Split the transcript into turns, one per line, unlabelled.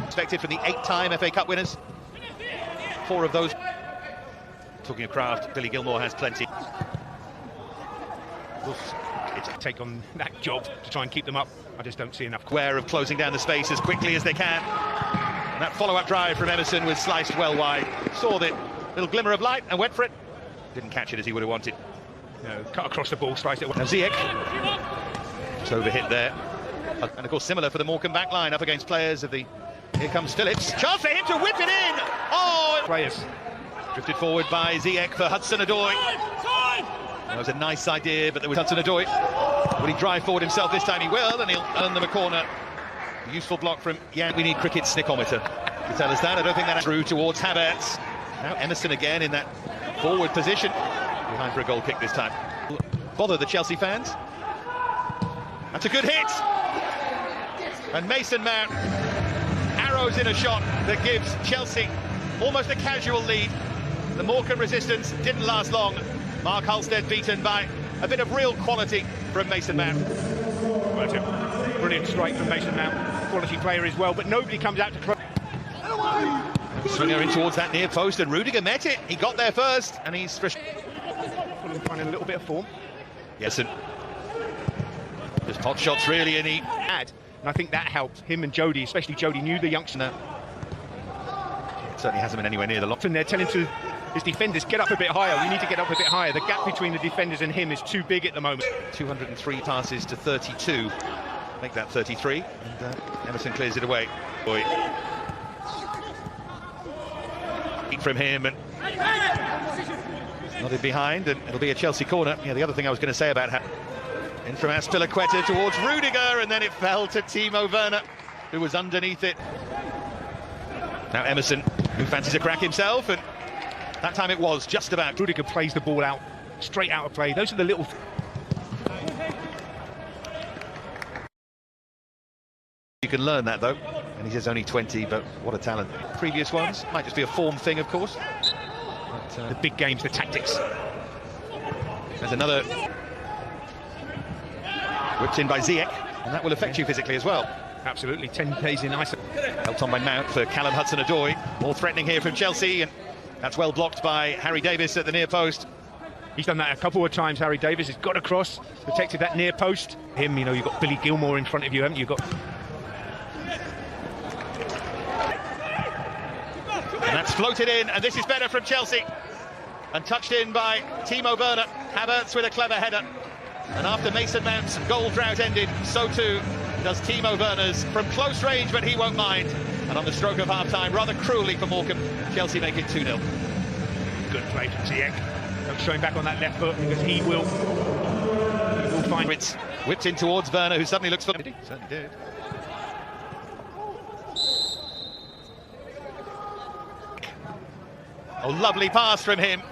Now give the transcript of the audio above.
Expected from the 8-time FA Cup winners. 4 of those. Talking of craft, Billy Gilmore has plenty.
It's a take on that job to try and keep them up. I just don't see enough.
Aware of closing down the space as quickly as they can. And that follow-up drive from Emerson was sliced well wide. Saw the little glimmer of light and went for it. Didn't catch it as he would have wanted.
No, cut across the ball, sliced it.
Now Ziyech. Just overhit there. And of course similar for the Morecambe back line up against players of the... Here comes Phillips. Chance for him to whip it in! Oh!
Players.
Drifted forward by Ziyech for Hudson-Odoi. That was a nice idea, but there was Hudson-Odoi. Will he drive forward himself this time? He will, and he'll earn them a corner. A useful block from Jan. We need cricket snickometer to tell us that. I don't think that's through towards Havertz. Now Emerson again in that forward position. Behind for a goal kick this time. Bother the Chelsea fans. That's a good hit. And Mason Mount arrows in a shot that gives Chelsea almost a casual lead. The Morecambe resistance didn't last long. Mark Halstead beaten by a bit of real quality from Mason Mount.
Well, it's a brilliant strike from Mason Mount. Quality player as well, but nobody comes out to try.
Swinger in towards that near post, and Rudiger met it. He got there first, and he's
finding a little bit of form.
Yes, and just pot shots really, and he
had. And I think that helped him and Jody, especially Jody, knew the youngster.
It certainly hasn't been anywhere near the lot.
And they're telling to his defenders, get up a bit higher. We need to get up a bit higher. The gap between the defenders and him is too big at the moment.
203 passes to 32. Make that 33. And Emerson clears it away. Boy. From him and nodded behind, and it'll be a Chelsea corner. Yeah, the other thing I was going to say about in from Azpilicueta towards Rudiger, and then it fell to Timo Werner, who was underneath it. Now Emerson, who fancies a crack himself, and that time it was just about.
Rudiger plays the ball out, straight out of play. Those are the little...
You can learn that though, and he's only 20, but what a talent. Previous ones might just be a form thing, of course. But,
the big games, the tactics.
There's another whipped in by Ziyech, and that will affect you physically as well.
Absolutely, 10 days in ice.
Helped on by Mount for Callum Hudson-Odoi. More threatening here from Chelsea, and that's well blocked by Harry Davis at the near post.
He's done that a couple of times, Harry Davis. He's got across, protected that near post. Him, you know, you've got Billy Gilmore in front of you, haven't you?
And that's floated in, and this is better from Chelsea. And touched in by Timo Werner. Havertz with a clever header. And after Mason Mount's goal drought ended, so too does Timo Werner's from close range, but he won't mind. And on the stroke of half-time, rather cruelly for Morecambe, Chelsea make it 2-0.
Good play from Ziyech. Don't show him back on that left foot, because he will find...
It's whipped in towards Werner, who suddenly looks for... He certainly did. Oh, lovely pass from him.